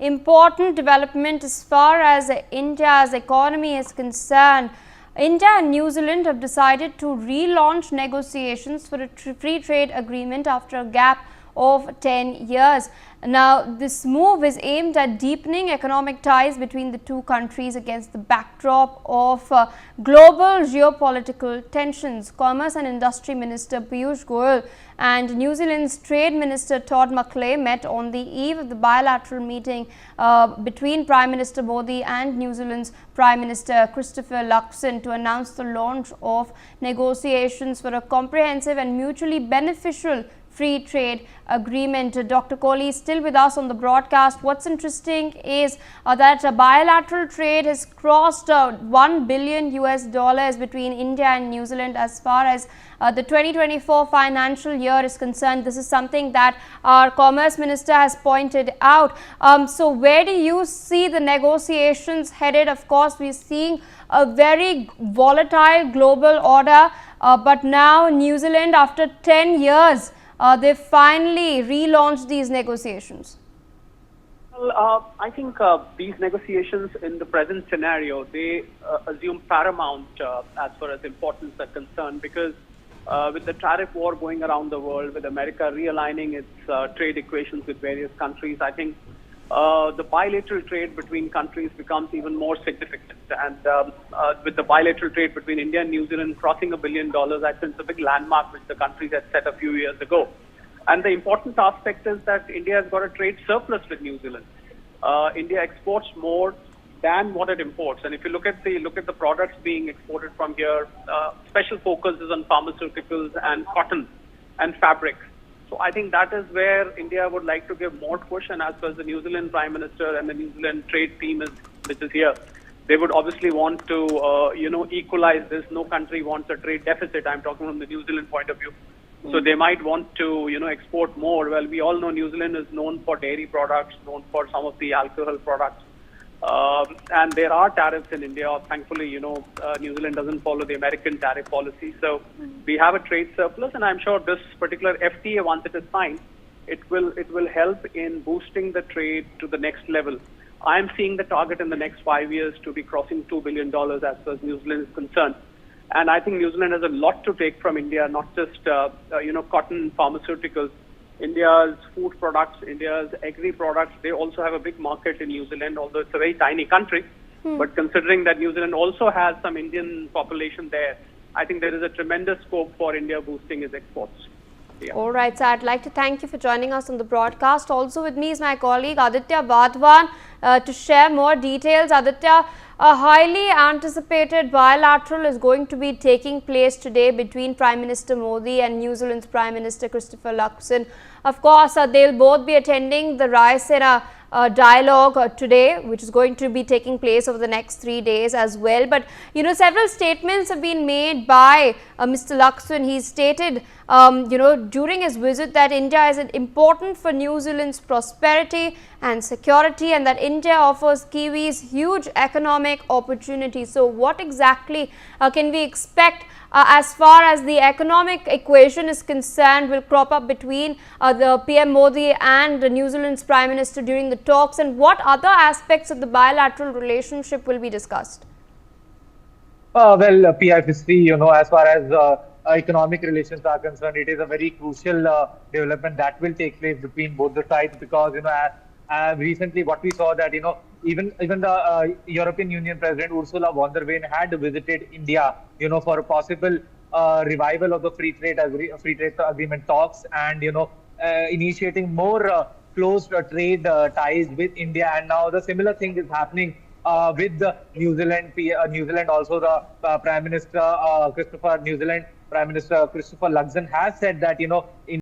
important development as far as India's economy is concerned. India and New Zealand have decided to relaunch negotiations for a free trade agreement after a gap of 10 years. Now, this move is aimed at deepening economic ties between the two countries against the backdrop of global geopolitical tensions. Commerce and Industry Minister Piyush Goyal and New Zealand's Trade Minister Todd McClay met on the eve of the bilateral meeting between Prime Minister Modi and New Zealand's Prime Minister Christopher Luxon to announce the launch of negotiations for a comprehensive and mutually beneficial free trade agreement. Dr. Kohli is still with us on the broadcast. What's interesting is that bilateral trade has crossed $1 billion US between India and New Zealand as far as the 2024 financial year is concerned. This is something that our Commerce Minister has pointed out. So where do you see the negotiations headed? Of course, we're seeing a very volatile global order, but now New Zealand, after 10 years, they finally relaunched these negotiations. Well, I think these negotiations in the present scenario, they assume paramount as far as importance are concerned, because with the tariff war going around the world, with America realigning its trade equations with various countries, I think the bilateral trade between countries becomes even more significant. And with the bilateral trade between India and New Zealand crossing $1 billion, I think it's a big landmark which the countries had set a few years ago. And the important aspect is that India has got a trade surplus with New Zealand. India exports more than what it imports. And if you look at the products being exported from here, special focus is on pharmaceuticals and cotton and fabrics. So I think that is where India would like to give more push, and as far as the New Zealand Prime Minister and the New Zealand trade team which is here, they would obviously want to equalize this. No country wants a trade deficit. I'm talking from the New Zealand point of view. So they might want to export more. Well, we all know New Zealand is known for dairy products, known for some of the alcohol products. And there are tariffs in India. Thankfully, New Zealand doesn't follow the American tariff policy. So we have a trade surplus, and I'm sure this particular FTA, once it is signed, it will help in boosting the trade to the next level. I'm seeing the target in the next 5 years to be crossing $2 billion as far as New Zealand is concerned. And I think New Zealand has a lot to take from India, not just cotton, pharmaceuticals. India's food products, India's agri products, they also have a big market in New Zealand, although it's a very tiny country. But considering that New Zealand also has some Indian population there, I think there is a tremendous scope for India boosting its exports. Yeah. All right, so I'd like to thank you for joining us on the broadcast. Also with me is my colleague Aditya Vadwan to share more details. Aditya, a highly anticipated bilateral is going to be taking place today between Prime Minister Modi and New Zealand's Prime Minister Christopher Luxon. Of course, they'll both be attending the Raisina dialogue today, which is going to be taking place over the next 3 days as well. But several statements have been made by Mr. Luxon. He stated during his visit that India is important for New Zealand's prosperity and security, and that India offers Kiwis huge economic opportunities. So what exactly can we expect as far as the economic equation is concerned will crop up between the PM Modi and the New Zealand's Prime Minister during the talks, and what other aspects of the bilateral relationship will be discussed? Well, PI history, as far as economic relations are concerned, it is a very crucial development that will take place between both the sides, because recently what we saw that even the European Union President Ursula von der Leyen had visited India for a possible revival of the free trade agreement talks, and initiating more close trade ties with India. And now the similar thing is happening with the New Zealand. Also the Prime Minister Christopher Luxon has said that